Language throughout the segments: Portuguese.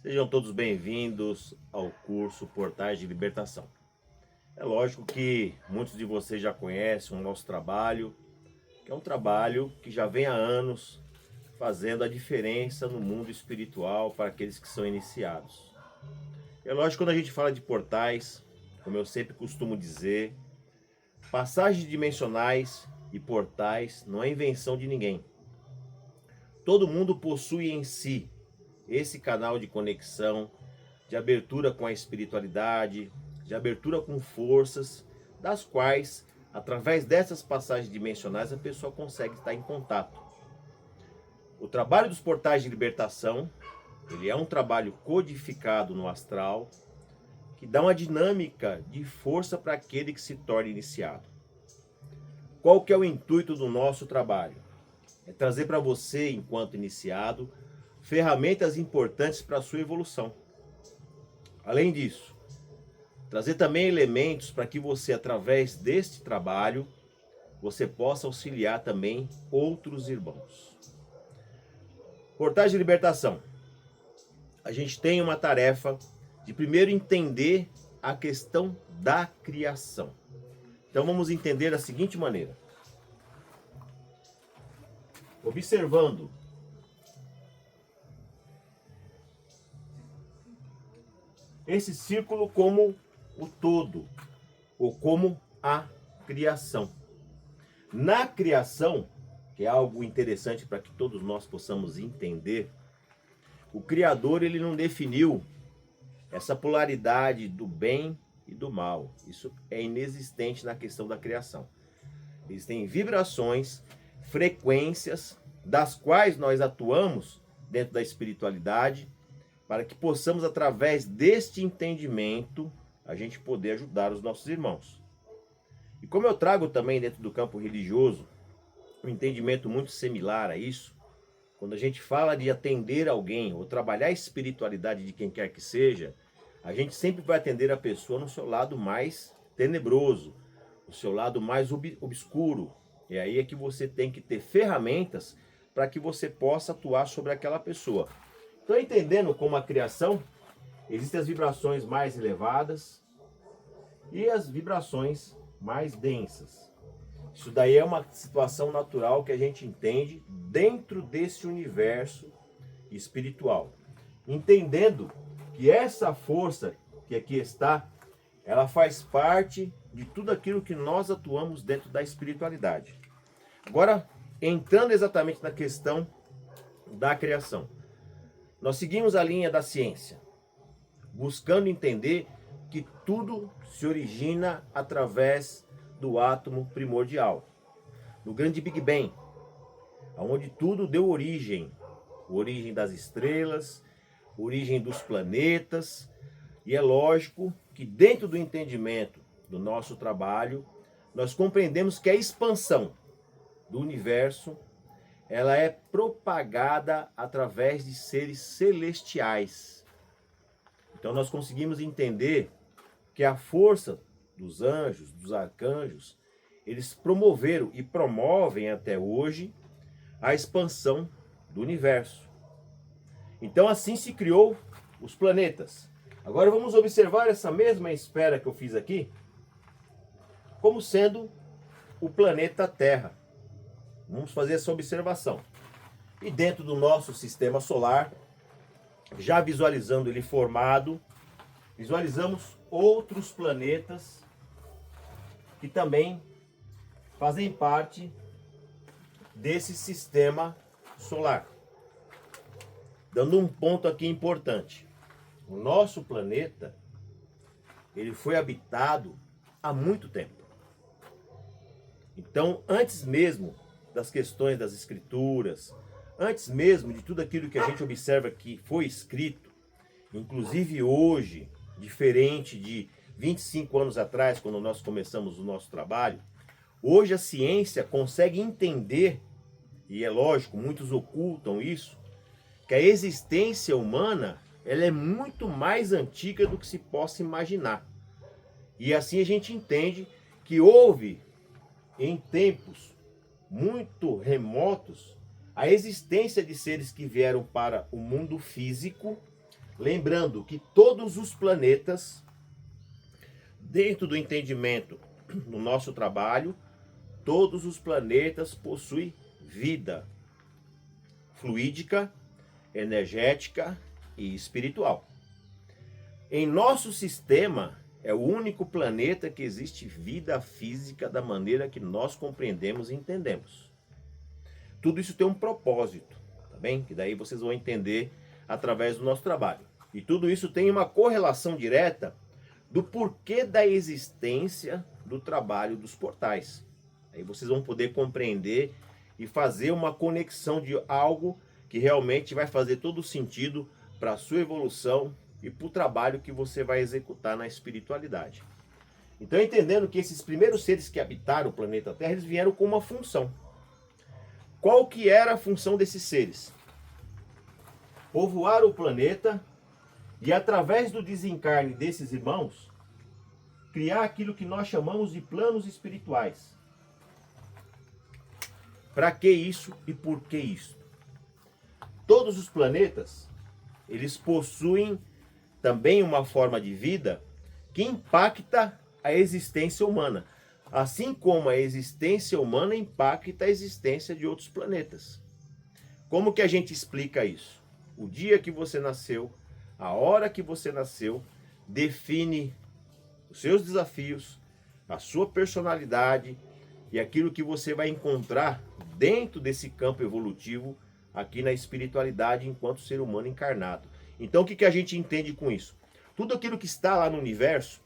Sejam todos bem-vindos ao curso Portais de Libertação. É lógico que muitos de vocês já conhecem o nosso trabalho, que é um trabalho que já vem há anos fazendo a diferença no mundo espiritual para aqueles que são iniciados. É lógico que quando a gente fala de portais, como eu sempre costumo dizer, passagens dimensionais e portais não é invenção de ninguém. Todo mundo possui em si esse canal de conexão, de abertura com a espiritualidade, de abertura com forças, das quais, através dessas passagens dimensionais, a pessoa consegue estar em contato. O trabalho dos portais de libertação, ele é um trabalho codificado no astral, que dá uma dinâmica de força para aquele que se torna iniciado. Qual que é o intuito do nosso trabalho? É trazer para você, enquanto iniciado, ferramentas importantes para a sua evolução. Além disso, trazer também elementos para que você, através deste trabalho, você possa auxiliar também outros irmãos. Portais de libertação. A gente tem uma tarefa de primeiro entender a questão da criação. Então vamos entender da seguinte maneira. Observando esse círculo como o todo, ou como a criação. Na criação, que é algo interessante para que todos nós possamos entender, o Criador ele não definiu essa polaridade do bem e do mal. Isso é inexistente na questão da criação. Existem vibrações, frequências, das quais nós atuamos dentro da espiritualidade, para que possamos, através deste entendimento, a gente poder ajudar os nossos irmãos. E como eu trago também dentro do campo religioso, um entendimento muito similar a isso, quando a gente fala de atender alguém, ou trabalhar a espiritualidade de quem quer que seja, a gente sempre vai atender a pessoa no seu lado mais tenebroso, no seu lado mais obscuro. E aí é que você tem que ter ferramentas para que você possa atuar sobre aquela pessoa. Então, entendendo como a criação, existem as vibrações mais elevadas e as vibrações mais densas. Isso daí é uma situação natural que a gente entende dentro desse universo espiritual. Entendendo que essa força que aqui está, ela faz parte de tudo aquilo que nós atuamos dentro da espiritualidade. Agora, entrando exatamente na questão da criação. Nós seguimos a linha da ciência, buscando entender que tudo se origina através do átomo primordial, no grande Big Bang, onde tudo deu origem das estrelas, origem dos planetas, e é lógico que dentro do entendimento do nosso trabalho, nós compreendemos que a expansão do universo ela é propagada através de seres celestiais. Então nós conseguimos entender que a força dos anjos, dos arcanjos, eles promoveram e promovem até hoje a expansão do universo. Então assim se criou os planetas. Agora vamos observar essa mesma esfera que eu fiz aqui, como sendo o planeta Terra. Vamos fazer essa observação. E dentro do nosso sistema solar, já visualizando ele formado, visualizamos outros planetas que também fazem parte desse sistema solar. Dando um ponto aqui importante. O nosso planeta, ele foi habitado há muito tempo. Então, antes mesmo das questões das escrituras, antes mesmo de tudo aquilo que a gente observa que foi escrito, inclusive hoje, diferente de 25 anos atrás, quando nós começamos o nosso trabalho, hoje a ciência consegue entender, e é lógico, muitos ocultam isso, que a existência humana ela é muito mais antiga do que se possa imaginar. E assim a gente entende que houve, em tempos muito remotos, a existência de seres que vieram para o mundo físico Lembrando que todos os planetas, dentro do entendimento do nosso trabalho, todos os planetas possuem vida fluídica, energética e espiritual. Em nosso sistema, é o único planeta que existe vida física da maneira que nós compreendemos e entendemos. Tudo isso tem um propósito, tá bem? Que daí vocês vão entender através do nosso trabalho. E tudo isso tem uma correlação direta do porquê da existência do trabalho dos portais. Aí vocês vão poder compreender e fazer uma conexão de algo que realmente vai fazer todo sentido para a sua evolução e para o trabalho que você vai executar na espiritualidade. Então, entendendo que esses primeiros seres que habitaram o planeta Terra, eles vieram com uma função. Qual que era a função desses seres? Povoar o planeta e, através do desencarne desses irmãos, criar aquilo que nós chamamos de planos espirituais. Para que isso e por que isso? Todos os planetas, eles possuem também uma forma de vida que impacta a existência humana, assim como a existência humana impacta a existência de outros planetas. Como que a gente explica isso? O dia que você nasceu, a hora que você nasceu, define os seus desafios, a sua personalidade e aquilo que você vai encontrar dentro desse campo evolutivo aqui na espiritualidade enquanto ser humano encarnado. Então o que a gente entende com isso? Tudo aquilo que está lá no universo,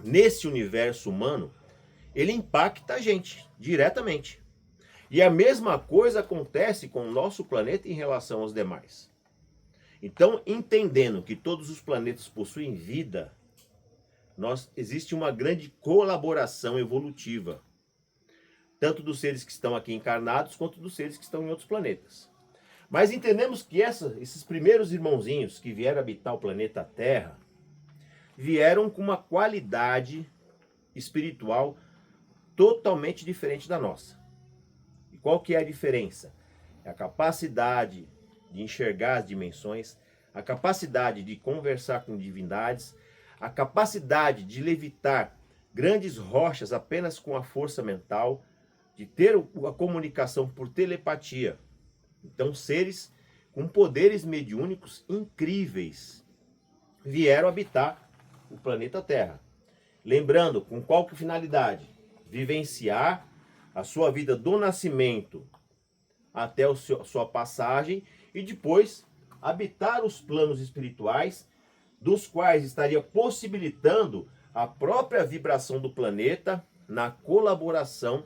nesse universo humano, ele impacta a gente diretamente. E a mesma coisa acontece com o nosso planeta em relação aos demais. Então, entendendo que todos os planetas possuem vida, existe uma grande colaboração evolutiva, tanto dos seres que estão aqui encarnados, quanto dos seres que estão em outros planetas. Mas entendemos que esses primeiros irmãozinhos que vieram habitar o planeta Terra, vieram com uma qualidade espiritual totalmente diferente da nossa. E qual que é a diferença? É a capacidade de enxergar as dimensões, a capacidade de conversar com divindades, a capacidade de levitar grandes rochas apenas com a força mental, de ter a comunicação por telepatia. Então, seres com poderes mediúnicos incríveis vieram habitar o planeta Terra. Lembrando, com qual finalidade? Vivenciar a sua vida do nascimento até a sua passagem e depois habitar os planos espirituais, dos quais estaria possibilitando a própria vibração do planeta na colaboração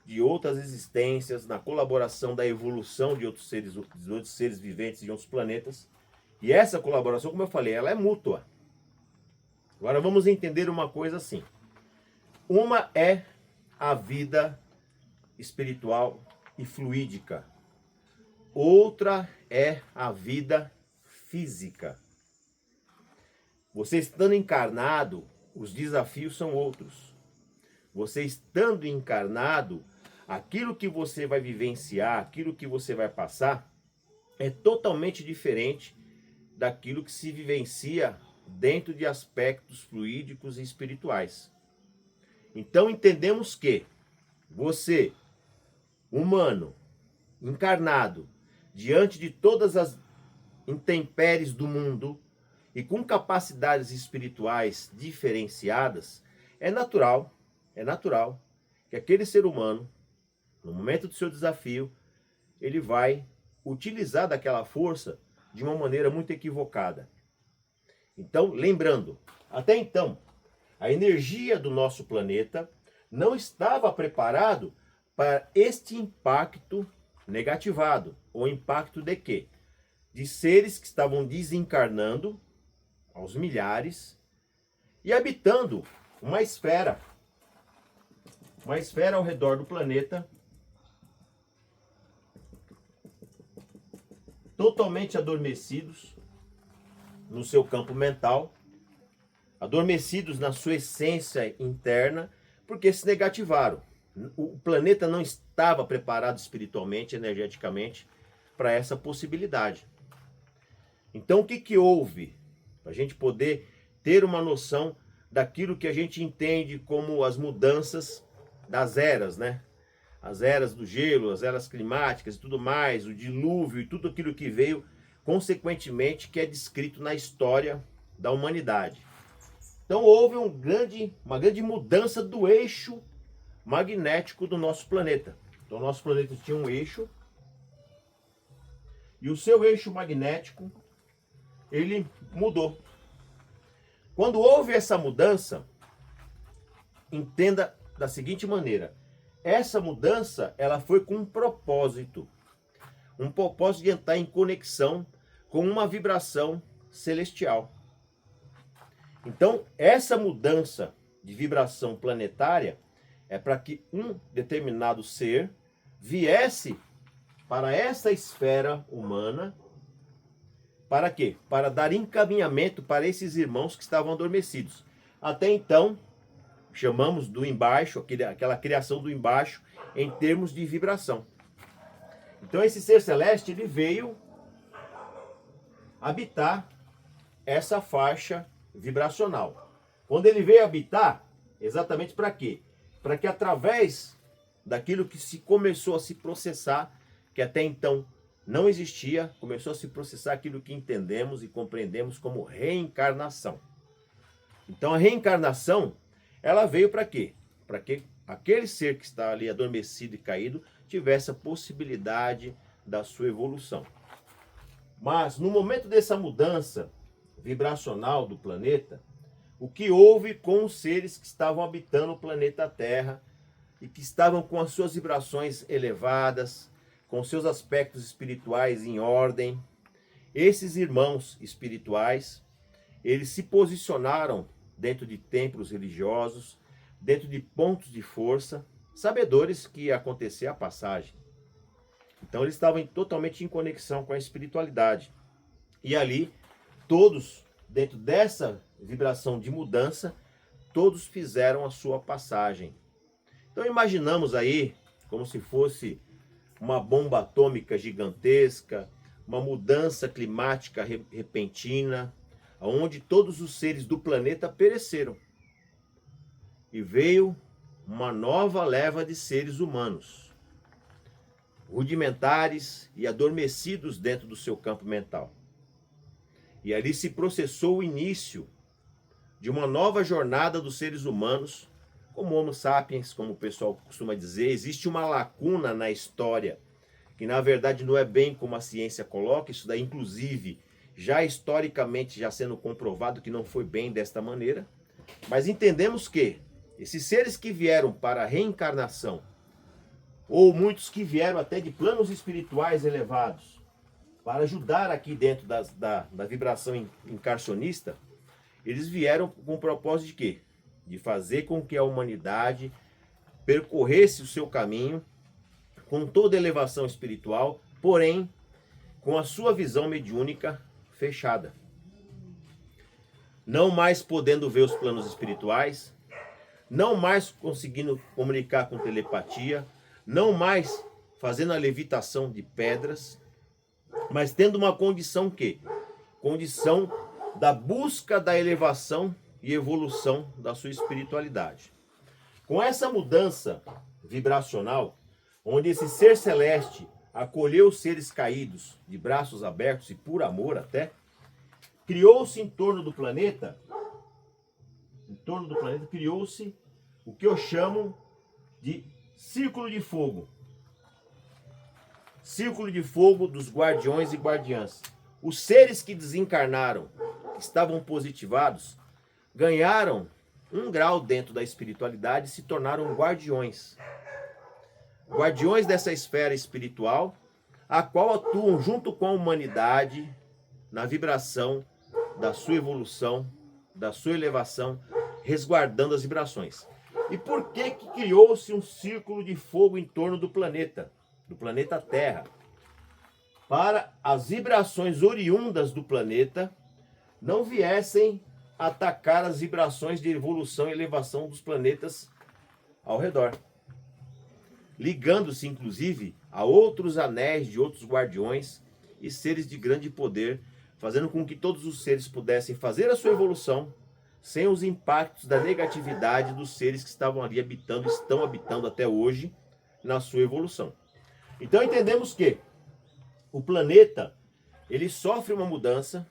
de outras existências, na colaboração da evolução de outros seres viventes em outros planetas. E essa colaboração, como eu falei, ela é mútua. Agora vamos entender uma coisa assim. Uma é a vida espiritual e fluídica. Outra é a vida física. Você estando encarnado, os desafios são outros. Você estando encarnado, aquilo que você vai vivenciar, aquilo que você vai passar, é totalmente diferente daquilo que se vivencia dentro de aspectos fluídicos e espirituais. Então entendemos que você, humano, encarnado, diante de todas as intempéries do mundo e com capacidades espirituais diferenciadas, é natural que aquele ser humano, no momento do seu desafio, ele vai utilizar daquela força de uma maneira muito equivocada. Então, lembrando, até então, a energia do nosso planeta não estava preparado para este impacto negativado. O impacto de quê? De seres que estavam desencarnando aos milhares e habitando uma esfera ao redor do planeta, totalmente adormecidos no seu campo mental, adormecidos na sua essência interna, porque se negativaram. O planeta não estava preparado espiritualmente, energeticamente, para essa possibilidade. Então, o que que houve? Para a gente poder ter uma noção daquilo que a gente entende como as mudanças das eras, né? As eras do gelo, as eras climáticas e tudo mais, o dilúvio e tudo aquilo que veio, consequentemente, que é descrito na história da humanidade. Então houve uma grande mudança do eixo magnético do nosso planeta. Então o nosso planeta tinha um eixo, e o seu eixo magnético, ele mudou. Quando houve essa mudança, entenda da seguinte maneira: essa mudança, ela foi com um propósito de entrar em conexão com uma vibração celestial. Então, essa mudança de vibração planetária é para que um determinado ser viesse para essa esfera humana. Para quê? Para dar encaminhamento para esses irmãos que estavam adormecidos. Até então, chamamos do embaixo, aquela criação do embaixo, em termos de vibração. Então esse ser celeste, ele veio habitar essa faixa vibracional. Quando ele veio habitar, exatamente para quê? Para que através daquilo que se começou a se processar, que até então não existia, começou a se processar aquilo que entendemos e compreendemos como reencarnação. Então a reencarnação, ela veio para quê? Para que aquele ser que está ali adormecido e caído tivesse a possibilidade da sua evolução. Mas no momento dessa mudança vibracional do planeta, o que houve com os seres que estavam habitando o planeta Terra e que estavam com as suas vibrações elevadas, com seus aspectos espirituais em ordem? Esses irmãos espirituais, eles se posicionaram dentro de templos religiosos, dentro de pontos de força, sabedores que ia acontecer a passagem. Então eles estavam totalmente em conexão com a espiritualidade. E ali, todos, dentro dessa vibração de mudança, todos fizeram a sua passagem. Então imaginamos aí, como se fosse uma bomba atômica gigantesca, uma mudança climática repentina, onde todos os seres do planeta pereceram. E veio uma nova leva de seres humanos, rudimentares e adormecidos dentro do seu campo mental. E ali se processou o início de uma nova jornada dos seres humanos, como Homo sapiens, como o pessoal costuma dizer. Existe uma lacuna na história, que na verdade não é bem como a ciência coloca, isso daí inclusive já historicamente já sendo comprovado que não foi bem desta maneira, mas entendemos que esses seres que vieram para a reencarnação, ou muitos que vieram até de planos espirituais elevados, para ajudar aqui dentro da vibração encarnacionista, eles vieram com o propósito de quê? De fazer com que a humanidade percorresse o seu caminho com toda elevação espiritual, porém com a sua visão mediúnica fechada. Não mais podendo ver os planos espirituais, não mais conseguindo comunicar com telepatia, não mais fazendo a levitação de pedras, mas tendo uma condição que? Condição da busca da elevação e evolução da sua espiritualidade. Com essa mudança vibracional, onde esse ser celeste acolheu os seres caídos de braços abertos e por amor até, criou-se em torno do planeta criou-se o que eu chamo de círculo de fogo. Círculo de fogo dos guardiões e guardiãs. Os seres que desencarnaram, que estavam positivados, ganharam um grau dentro da espiritualidade e se tornaram guardiões. Guardiões dessa esfera espiritual, a qual atuam junto com a humanidade na vibração da sua evolução, da sua elevação, resguardando as vibrações. E por que criou-se um círculo de fogo em torno do planeta Terra? Para as vibrações oriundas do planeta não viessem atacar as vibrações de evolução e elevação dos planetas ao redor, ligando-se inclusive a outros anéis de outros guardiões e seres de grande poder fazendo com que todos os seres pudessem fazer a sua evolução sem os impactos da negatividade dos seres que estavam ali habitando, estão habitando até hoje na sua evolução. Então entendemos que o planeta, ele sofre uma mudança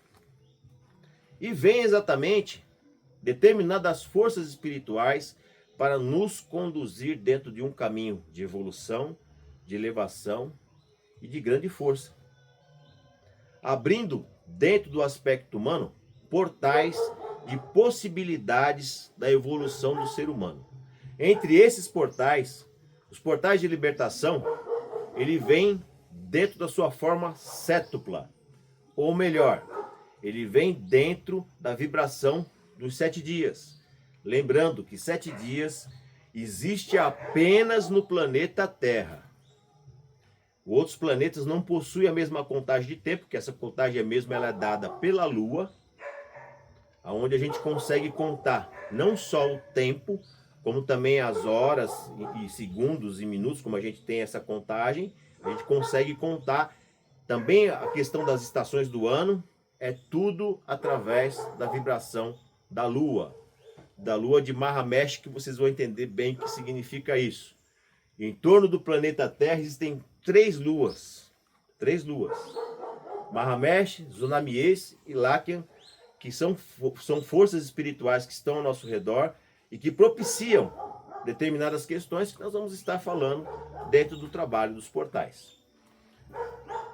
e vem exatamente determinadas forças espirituais para nos conduzir dentro de um caminho de evolução, de elevação e de grande força, abrindo dentro do aspecto humano portais de possibilidades da evolução do ser humano. Entre esses portais, os portais de libertação, ele vem dentro da sua forma sétupla, ou melhor, ele vem dentro da vibração dos 7 dias. Lembrando que 7 dias existe apenas no planeta Terra. Outros planetas não possuem a mesma contagem de tempo, que essa contagem ela é dada pela Lua, onde a gente consegue contar não só o tempo, como também as horas e segundos e minutos, como a gente tem essa contagem, a gente consegue contar também a questão das estações do ano, é tudo através da vibração da Lua de Mahamesh, que vocês vão entender bem o que significa isso. Em torno do planeta Terra existem 3 luas. 3 luas. Mahamesh, Zunamies e Lakyan, que são forças espirituais que estão ao nosso redor e que propiciam determinadas questões que nós vamos estar falando dentro do trabalho dos portais.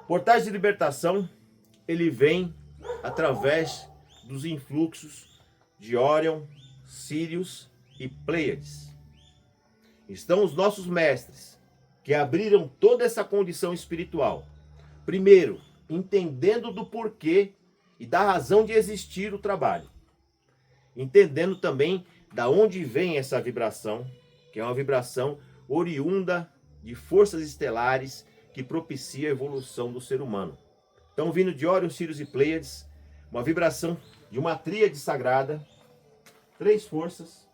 Portais de libertação, ele vem através dos influxos de Órion, Sírios e Pleiades. Estão os nossos mestres, que abriram toda essa condição espiritual. Primeiro, entendendo do porquê e da razão de existir o trabalho. Entendendo também da onde vem essa vibração, que é uma vibração oriunda de forças estelares que propicia a evolução do ser humano. Então, vindo de Órion, Sírios e Pleiades, uma vibração de uma tríade sagrada, 3 forças,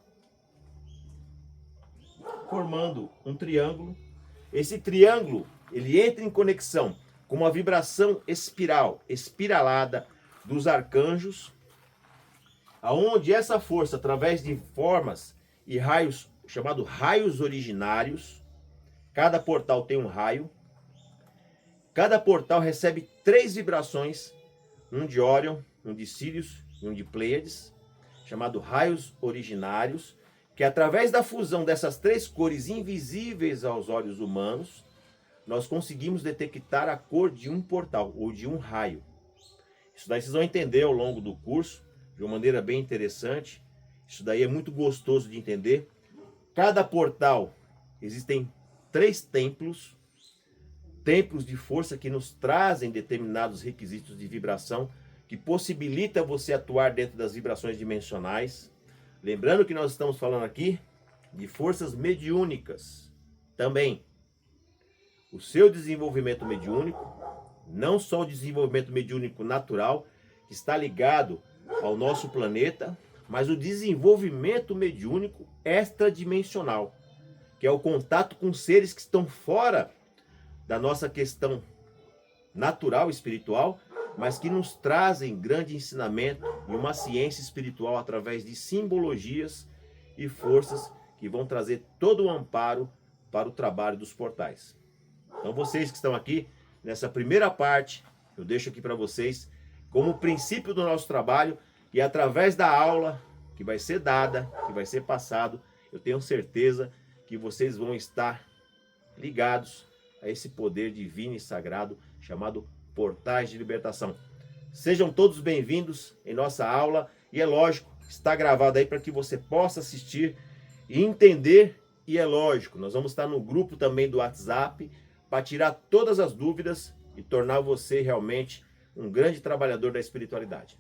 formando um triângulo. Esse triângulo, ele entra em conexão com uma vibração espiral, espiralada dos arcanjos, aonde essa força, através de formas e raios, chamados raios originários, cada portal tem um raio, cada portal recebe 3 vibrações, um de Órion, um de Sírios e um de Pleiades, chamado raios originários, que através da fusão dessas 3 cores invisíveis aos olhos humanos, nós conseguimos detectar a cor de um portal, ou de um raio. Isso daí vocês vão entender ao longo do curso, de uma maneira bem interessante. Isso daí é muito gostoso de entender. Cada portal, existem 3 templos de força que nos trazem determinados requisitos de vibração, que possibilita você atuar dentro das vibrações dimensionais. Lembrando que nós estamos falando aqui de forças mediúnicas também. O seu desenvolvimento mediúnico, não só o desenvolvimento mediúnico natural, que está ligado ao nosso planeta, mas o desenvolvimento mediúnico extradimensional, que é o contato com seres que estão fora da nossa questão natural, espiritual, mas que nos trazem grande ensinamento e uma ciência espiritual através de simbologias e forças que vão trazer todo o amparo para o trabalho dos portais. Então vocês que estão aqui, nessa primeira parte, eu deixo aqui para vocês como princípio do nosso trabalho, e através da aula que vai ser dada, que vai ser passado, eu tenho certeza que vocês vão estar ligados a esse poder divino e sagrado chamado Portais de Libertação. Sejam todos bem-vindos em nossa aula, e é lógico, está gravado aí para que você possa assistir e entender, e é lógico, nós vamos estar no grupo também do WhatsApp para tirar todas as dúvidas e tornar você realmente um grande trabalhador da espiritualidade.